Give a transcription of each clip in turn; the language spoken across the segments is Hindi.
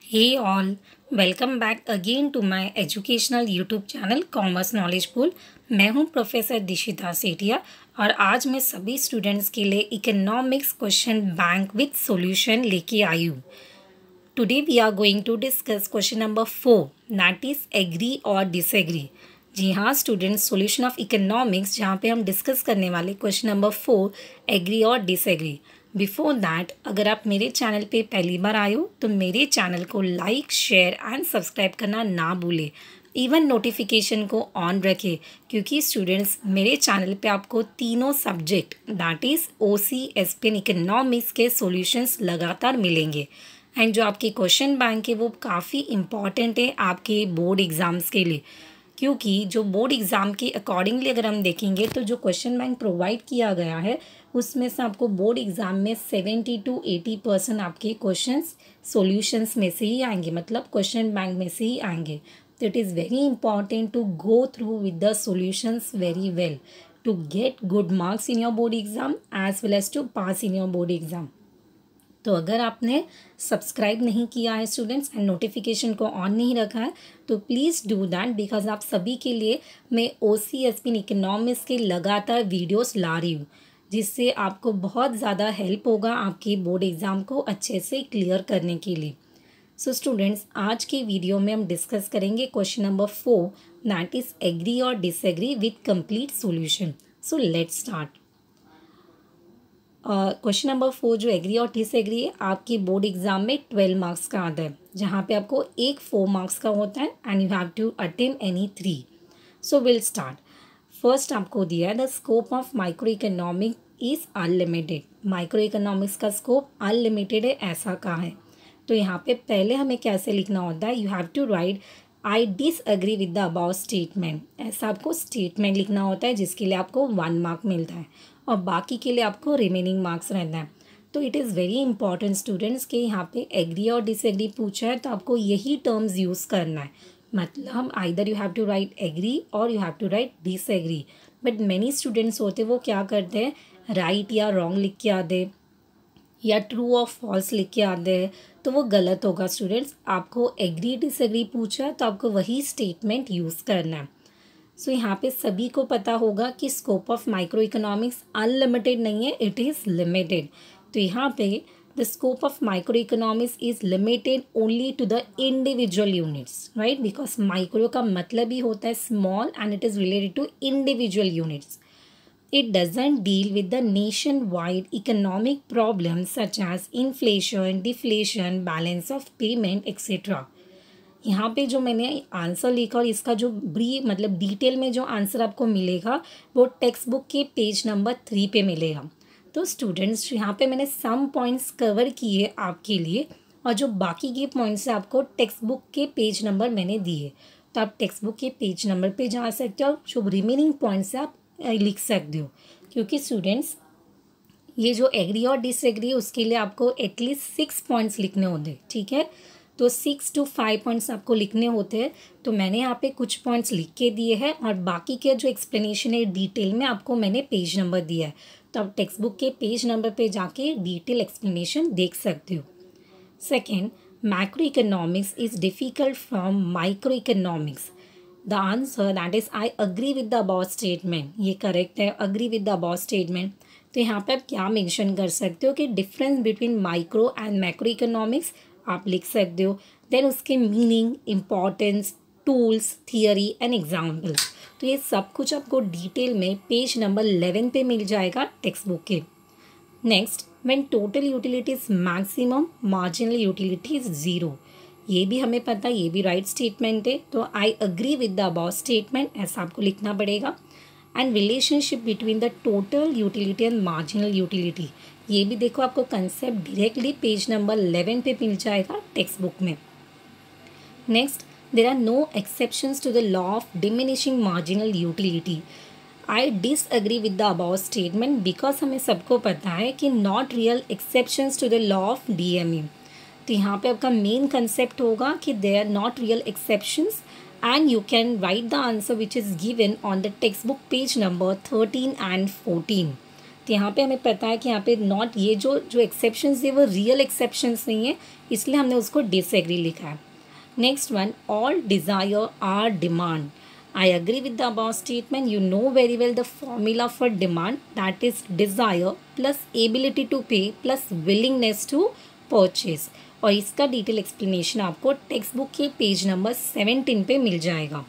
Hey all, welcome back again to my educational YouTube channel commerce knowledge pool. मैं हूं प्रोफेसर दिशिता सेठिया और आज मैं सभी स्टूडेंट्स के लिए economics question bank with solution लेके आई हूँ। Today we are going to discuss question number 4 that is agree और डिसएग्री। जी हाँ स्टूडेंट्स, सॉल्यूशन ऑफ इकोनॉमिक्स जहाँ पे हम डिस्कस करने वाले क्वेश्चन नंबर 4 एग्री और डिसएग्री। बिफोर दैट, अगर आप मेरे चैनल पे पहली बार आए हो तो मेरे चैनल को लाइक शेयर एंड सब्सक्राइब करना ना भूलें। इवन नोटिफिकेशन को ऑन रखें क्योंकि स्टूडेंट्स मेरे चैनल पे आपको तीनों subject that is OC ESPN economics के सॉल्यूशंस लगातार मिलेंगे। एंड जो आपके क्वेश्चन बैंक है वो काफ़ी इम्पॉर्टेंट है आपके बोर्ड एग्ज़ाम्स के लिए, क्योंकि जो बोर्ड एग्ज़ाम के अकॉर्डिंगली अगर हम देखेंगे तो जो क्वेश्चन बैंक प्रोवाइड किया गया है उसमें से आपको बोर्ड एग्ज़ाम में 70 to 80% आपके क्वेश्चंस सॉल्यूशंस में से ही आएंगे, मतलब क्वेश्चन बैंक में से ही आएंगे। तो it is very important to go through with the solutions very well to get good marks in your board exam as well as to pass in your board exam. तो अगर आपने सब्सक्राइब नहीं किया है स्टूडेंट्स एंड नोटिफिकेशन को ऑन नहीं रखा है तो प्लीज़ डू दैट, बिकॉज आप सभी के लिए मैं OCSP इकोनॉमिक्स के लगातार वीडियोस ला रही हूँ जिससे आपको बहुत ज़्यादा हेल्प होगा आपके बोर्ड एग्ज़ाम को अच्छे से क्लियर करने के लिए। सो स्टूडेंट्स, आज के वीडियो में हम डिस्कस करेंगे question number 4 that is agree और disagree with complete solution. So let's start. Question number 4 जो एग्री और डिसएग्री है आपके बोर्ड एग्जाम में 12 मार्क्स का आता है, जहाँ पे आपको एक 4 मार्क्स का होता है and you have to attempt any 3। So will start. First आपको दिया है the scope of micro economic is unlimited. Micro economics का स्कोप अनलिमिटेड है, ऐसा कहा है। तो यहाँ पे पहले हमें कैसे लिखना होता है, you have to write I disagree with the about statement. ऐसा आपको स्टेटमेंट लिखना होता है जिसके लिए आपको 1 मार्क मिलता है और बाकी के लिए आपको रिमेनिंग मार्क्स रहता है। तो it is very important students के यहाँ पे एग्री और डिसएग्री पूछा है तो आपको यही टर्म्स यूज़ करना है, मतलब either you have to write agree और you have to write disagree. But many students होते वो क्या करते हैं, राइट या रॉन्ग लिख के आते या ट्रू और फॉल्स लिख के आते हैं, तो वो गलत होगा स्टूडेंट्स। आपको एग्री डिसएग्री पूछा है तो आपको वही स्टेटमेंट यूज़ करना है। सो यहाँ पे सभी को पता होगा कि scope of micro economics unlimited नहीं है, इट इज़ लिमिटेड। तो यहाँ पे the scope of micro economics is limited only to the individual units, right, because micro का मतलब ही होता है small and it is related to individual units. It doesn't deal with the nationwide economic problems such as inflation, deflation, balance of payment, etc. यहाँ पे जो मैंने आंसर लिखा और इसका जो मतलब डिटेल में जो आंसर आपको मिलेगा वो टेक्स्ट बुक के पेज नंबर 3 पे मिलेगा। तो स्टूडेंट्स यहाँ पे मैंने सम पॉइंट्स कवर किए आपके लिए और जो बाकी के पॉइंट्स हैं आपको टेक्स्ट बुक के पेज नंबर मैंने दिए। तो आप टेक्स्ट बुक के पेज नंबर पे जा सकते हो और जो रिमेनिंग पॉइंट्स हैं आप लिख सकते हो, क्योंकि स्टूडेंट्स ये जो एग्री और डिसएग्री उसके लिए आपको एटलीस्ट 6 पॉइंट्स लिखने होते हैं, ठीक है। तो 6 to 5 पॉइंट्स आपको लिखने होते हैं। तो मैंने यहाँ पे कुछ पॉइंट्स लिख के दिए हैं और बाकी के जो एक्सप्लेनेशन है डिटेल में आपको मैंने पेज नंबर दिया है। तो आप टेक्स्ट बुक के पेज नंबर पे जाके डिटेल एक्सप्लेनेशन देख सकते हो। Second, macro economics is difficult from micro economics. The answer that is I agree with the about statement. ये करेक्ट है, agree with the about statement. तो यहाँ पे आप क्या मेंशन कर सकते हो कि difference between micro and macro economics आप लिख सकते हो। देन उसके meaning, importance, tools, theory and examples. तो ये सब कुछ आपको डिटेल में पेज नंबर 11 पे मिल जाएगा टेक्स्ट बुक के। Next, when total utility is maximum, marginal utility is 0। ये भी हमें पता है, ये भी राइट स्टेटमेंट है। तो आई agree with the about statement ऐसा आपको लिखना पड़ेगा। And relationship between the total utility and marginal utility, ये भी देखो आपको कंसेप्ट डायरेक्टली पेज नंबर 11 पे मिल जाएगा टेक्स्ट बुक में। Next, there are no exceptions to the law of diminishing marginal utility. I disagree with the about statement because हमें सबको पता है कि not real exceptions to the law of DME। तो यहाँ पे आपका मेन कंसेप्ट होगा कि they are not real exceptions and you can write the answer which is given on the text book page number 13 and 14। तो यहाँ पे हमें पता है कि यहाँ पे नॉट, ये जो एक्सेप्शंस है वो रियल एक्सेप्शंस नहीं है, इसलिए हमने उसको डिसएग्री लिखा है. Next one, all desire are demand. I agree with the above statement. You know very well the formula for demand, that is desire plus ability to pay plus willingness to purchase. और इसका डिटेल एक्सप्लेनेशन आपको टेक्स्ट बुक के पेज नंबर 17 पे मिल जाएगा.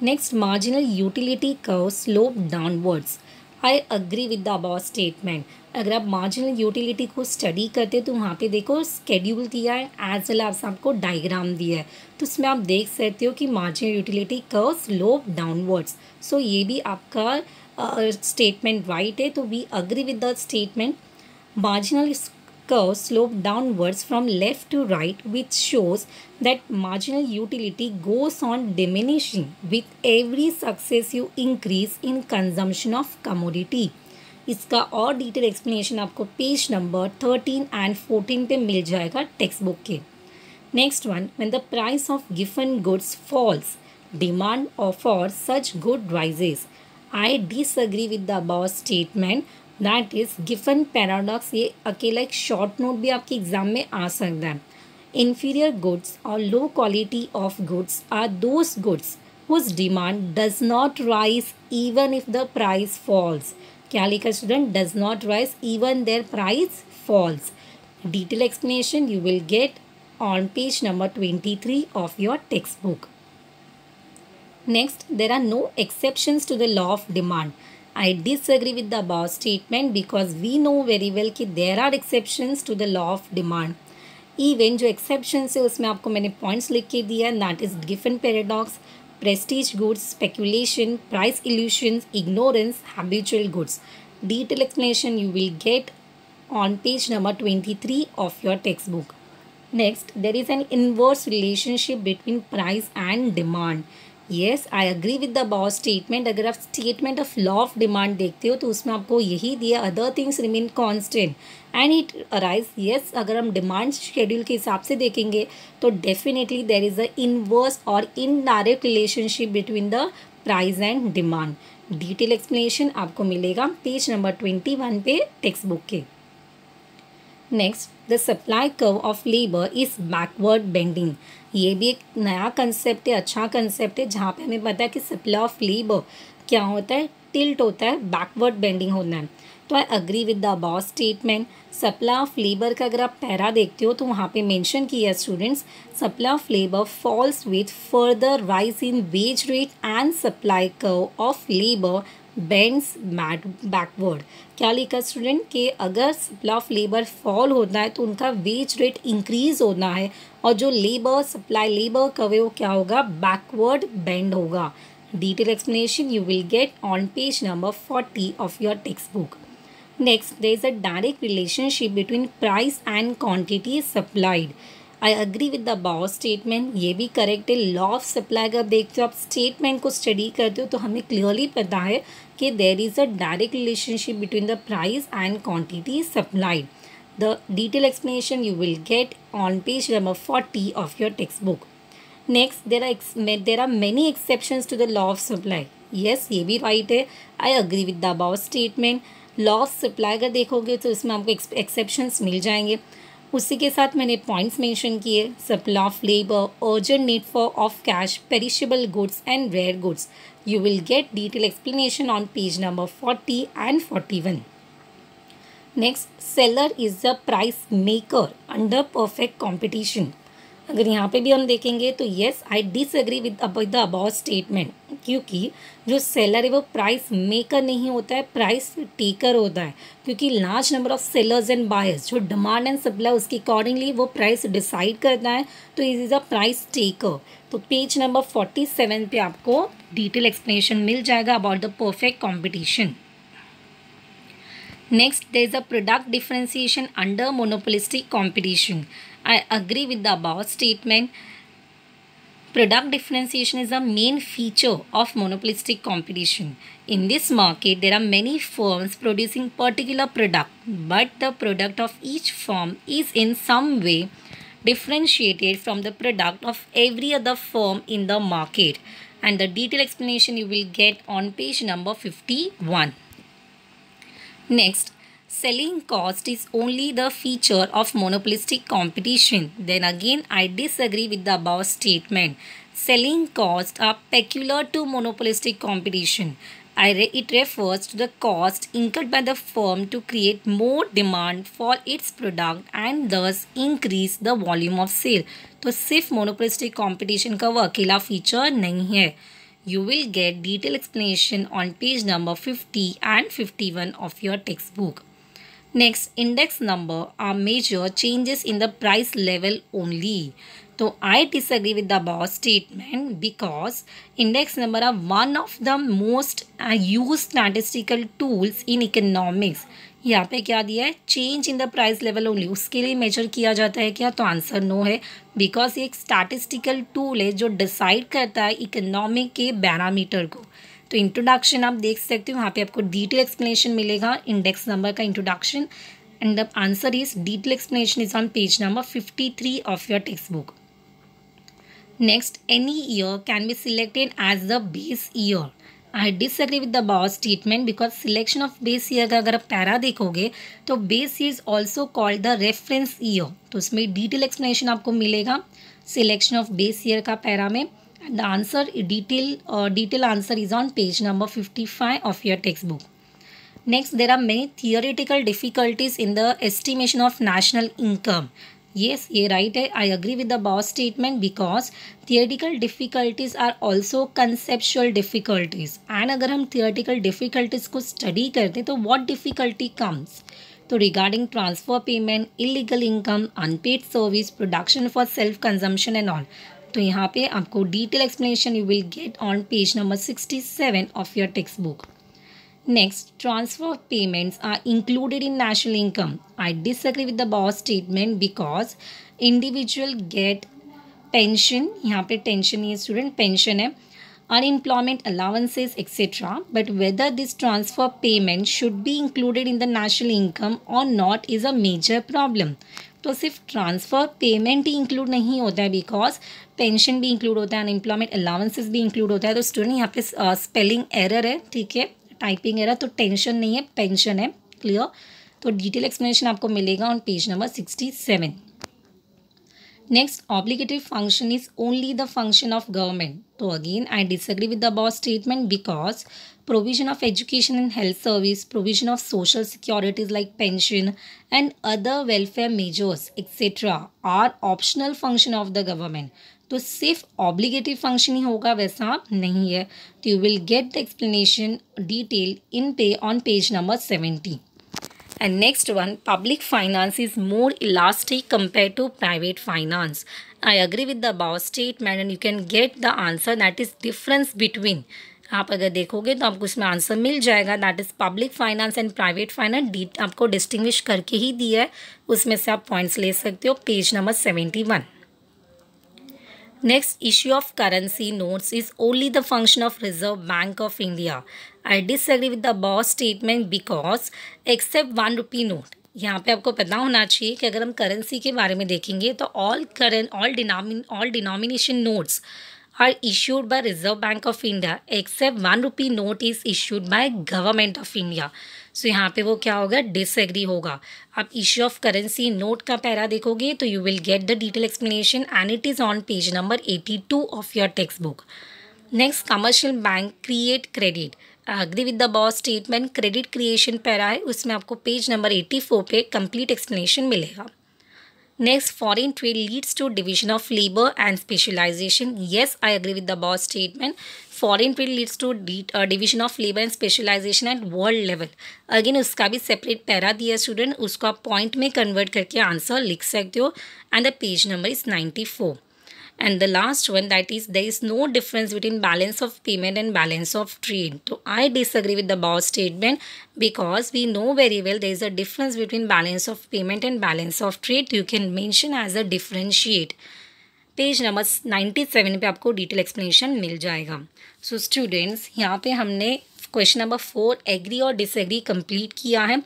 Next, marginal utility curve slope downwards. I agree with the above statement. अगर आप मार्जिनल यूटिलिटी को स्टडी करते हो तो वहाँ पे देखो स्केड्यूल दिया है एज वेल एज आपको डायग्राम दिया है, तो उसमें आप देख सकते हो कि marginal utility curve slope downwards. So ये भी आपका स्टेटमेंट राइट है, तो we agree with the statement. Marginal curve slope downwards from left to right, which shows that marginal utility goes on diminishing with every successive increase in consumption of commodity. इसका और डिटेल एक्सप्लेनेशन आपको पेज नंबर 13 एंड 14 पे मिल जाएगा टेक्स्ट बुक के. Next one, when the price of given goods falls demand for such good rises. I disagree with the above statement. That is Giffen paradox. ये अकेला एक शॉर्ट नोट भी आपके एग्जाम में आ सकता है. इन्फीरियर गुड्स और low quality of goods are those goods whose demand does not rise even if the price falls. क्या लिखा student? Does not rise even their price falls. Detail explanation you will get on page number 23 of your text book. Next, there are no exceptions to the law of demand. I disagree with the above statement because we know very well कि there are exceptions to the law of demand. Even जो exceptions है उसमें आपको मैंने points लिख के दिया है, that is Giffen paradox, prestige goods, speculation, price illusions, ignorance, habitual goods. Detailed explanation you will get on page number 23 of your textbook. Next, there is an inverse relationship between price and demand. Yes, I agree with the above statement. अगर आप statement of law of demand देखते हो तो उसमें आपको यही दिया, other things remain constant and it arise. Yes, अगर हम डिमांड शेड्यूल के हिसाब से देखेंगे तो definitely there is a inverse और indirect relationship between the price and demand. Detail explanation आपको मिलेगा पेज नंबर 21 पे टेक्स्ट बुक के. Next, the supply curve of labour is backward bending. ये भी एक नया कंसेप्ट है, अच्छा कंसेप्ट है, जहाँ पे हमें पता है कि सप्लाई ऑफ लेबर क्या होता है, टिल्ट होता है, बैकवर्ड बेंडिंग होना है. तो आई agree with the above statement. Supply of labour का अगर आप पैरा देखते हो तो वहाँ पे मेंशन किया है students, supply of labour falls with further rise in wage rate and supply curve of labour bends backward. क्या लिखा स्टूडेंट कि अगर सप्लाई ऑफ लेबर फॉल होता है तो उनका वेज रेट इंक्रीज होना है और जो लेबर सप्लाई लेबर कर्व है वो क्या होगा, बैकवर्ड बेंड होगा. Detail explanation you will get on page number 40 of your text book. Next, there is a direct relationship between price and quantity supplied. I agree with the above statement. ये भी करेक्ट है. लॉ ऑफ सप्लाई अगर देखते हो आप, स्टेटमेंट को स्टडी करते हो तो हमें क्लियरली पता है कि there is a direct relationship between the price and quantity supplied. The detail explanation you will get on page number 40 of your text book. Next, there are many exceptions to the law of supply. Yes, ये भी राइट है. I agree with the above statement. Law of supply अगर देखोगे तो इसमें आपको एक्सेप्शंस मिल जाएंगे. उसी के साथ मैंने पॉइंट्स मेंशन किए, supply of labour, urgent need for of cash, perishable goods and rare goods. You will get detail explanation on page number 40 and 41. Next, seller is the price maker under perfect competition. अगर यहाँ पे भी हम देखेंगे तो yes, I disagree with the above statement, क्योंकि जो सेलर है वो प्राइस मेकर नहीं होता है, प्राइस टेकर होता है. क्योंकि large number of sellers and buyers, जो डिमांड एंड सप्लाई उसके अकॉर्डिंगली वो प्राइस डिसाइड करता है, तो is is a price taker. तो पेज नंबर 47 पे आपको डिटेल एक्सप्लेनेशन मिल जाएगा about the perfect competition. Next, there is a product differentiation under monopolistic competition. I agree with the above statement. Product differentiation is a main feature of monopolistic competition. In this market, there are many firms producing particular product, but the product of each firm is in some way differentiated from the product of every other firm in the market. And the detailed explanation you will get on page number 51. Next, selling cost is only the feature of monopolistic competition. Then again, I disagree with the above statement. Selling costs are peculiar to monopolistic competition. It refers to the cost incurred by the firm to create more demand for its product and thus increase the volume of sale. तो सिर्फ monopolistic competition का वो अकेला feature नहीं है. You will get detailed explanation on page number 50 and 51 of your textbook. Next, index number are major changes in the price level only. So I disagree with the above statement because index number are one of the most used statistical tools in economics. यहाँ पे क्या दिया है, change in the price level only, उसके लिए मेजर किया जाता है क्या, तो आंसर नो है बिकॉज ये एक स्टैटिस्टिकल टूल है जो डिसाइड करता है इकोनॉमिक के पैरामीटर को. तो इंट्रोडक्शन आप देख सकते हो, यहाँ पे आपको डिटेल एक्सप्लेनेशन मिलेगा इंडेक्स नंबर का introduction and the answer is detail explanation is on page number 53 of your text book. Next, any year can be selected as the base year. I disagree with the above statement because selection of base year का अगर आप पैरा देखोगे तो base year is also called the reference year. तो उसमें डिटेल एक्सप्लेनेशन आपको मिलेगा सिलेक्शन ऑफ बेस ईयर का पैरा में. The answer detail answer is on page number 55 of your textbook. Next, there are many theoretical difficulties in the estimation of national income. Yes, ये right है. I agree with the above statement because theoretical difficulties are also conceptual difficulties. And अगर हम theoretical difficulties को study करते तो what difficulty comes? तो regarding transfer payment, illegal income, unpaid service, production for self consumption and all. तो यहाँ पे आपको detail explanation you will get on page number 67 of your text book. Next, transfer payments are included in national income. I disagree with the above statement because individual get pension, यहाँ पे टेंशन नहीं है स्टूडेंट, पेंशन है, unemployment allowances etc. But whether this transfer payment should be included in the national income or not is a major problem. तो सिर्फ ट्रांसफ़र पेमेंट ही इंक्लूड नहीं होता है बिकॉज पेंशन भी इंक्लूड होता है, अनएम्प्लॉयमेंट अलाउंसेस भी इंक्लूड होता है. तो स्टूडेंट यहाँ पे स्पेलिंग एरर है, ठीक है, टाइपिंग एरर, तो टेंशन नहीं है, पेंशन है. क्लियर. तो डिटेल एक्सप्लेनेशन आपको मिलेगा on page number 67. Next, obligatory function is only the function of government. So again, I disagree with the above statement because provision of education and health service, provision of social securities like pension and other welfare measures, etc. are optional function of the government. तो सिर्फ obligatory function ही होगा वैसा नहीं है. तो you will get the explanation detail on page number 70. And next one, public finance is more elastic compared to private finance. I agree with the above statement and you can get the answer that is difference between. आप अगर देखोगे तो आपको इसमें आंसर मिल जाएगा that is public finance and private finance. आपको डिस्टिंग्विश करके ही दिया है, उसमें से आप पॉइंट्स ले सकते हो. Page number 71. Next, issue of currency notes is only the function of Reserve Bank of India. I disagree with the above statement because except 1 rupee note. यहाँ पे आपको पता होना चाहिए कि अगर हम करेंसी के बारे में देखेंगे तो all denomination notes are issued by Reserve Bank of India except 1 rupee note is issued by Government of India. सो यहाँ पे वो क्या होगा, डिसएग्री होगा. आप इश्यू ऑफ करेंसी नोट का पैरा देखोगे तो you will get the detail explanation and it is on page number 82 of your text book. Next, commercial bank create credit. Agree with the above statement. Credit creation para है, उसमें आपको पेज नंबर 84 पे कंप्लीट एक्सप्लेनेशन मिलेगा. Next, foreign trade leads to division of labor and specialization. Yes, I agree with the above statement. Foreign trade leads to division of labor and specialization at world level. Again, उसका भी separate पैरा दिया स्टूडेंट, उसको आप पॉइंट में कन्वर्ट करके आंसर लिख सकते हो. And the page number is 94. And the last one, that is there is no difference between balance of payment and balance of trade. So I disagree with the above statement because we know very well there is a difference between balance of payment and balance of trade. You can mention as a differentiate. Page number 97 पे आपको डिटेल एक्सप्लेनेशन मिल जाएगा. सो स्टूडेंट्स, यहाँ पे हमने क्वेश्चन नंबर 4 एग्री और डिसएग्री कंप्लीट किया है.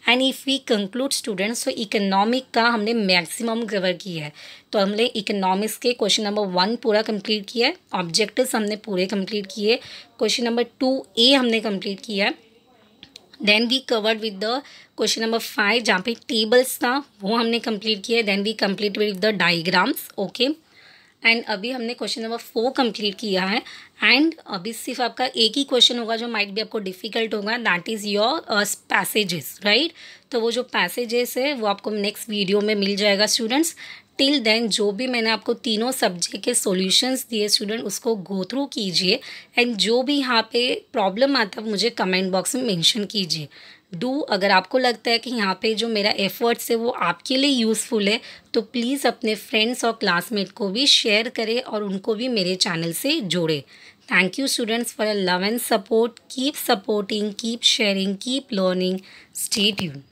And if we conclude students, तो इकोनॉमिक का हमने मैक्सिमम कवर किया है. तो हमने इकोनॉमिक्स के क्वेश्चन नंबर 1 पूरा कंप्लीट किया है, ऑब्जेक्टिव्स हमने पूरे कंप्लीट किए, क्वेश्चन नंबर 2A हमने कंप्लीट किया है, then we covered with the question number 5 जहाँ पे टेबल्स था वो हमने कंप्लीट किया. Then we complete with the diagrams. Okay. And अभी हमने क्वेश्चन नंबर 4 कंप्लीट किया है. एंड अभी सिर्फ आपका एक ही क्वेश्चन होगा जो माइट भी आपको डिफ़िकल्ट होगा, that is your passages, right. तो वो जो पैसेजेस है वो आपको नेक्स्ट वीडियो में मिल जाएगा स्टूडेंट्स. टिल देन जो भी मैंने आपको तीनों सब्जेक्ट के सॉल्यूशंस दिए स्टूडेंट, उसको गो थ्रू कीजिए. एंड जो भी यहाँ पे प्रॉब्लम आता है मुझे कमेंट बॉक्स में मेंशन कीजिए. अगर आपको लगता है कि यहाँ पे जो मेरा एफर्ट्स है वो आपके लिए यूज़फुल है, तो प्लीज़ अपने फ्रेंड्स और क्लासमेट को भी शेयर करें और उनको भी मेरे चैनल से जोड़ें. Thank you students for your love and support. Keep supporting, keep sharing, keep learning. Stay tuned.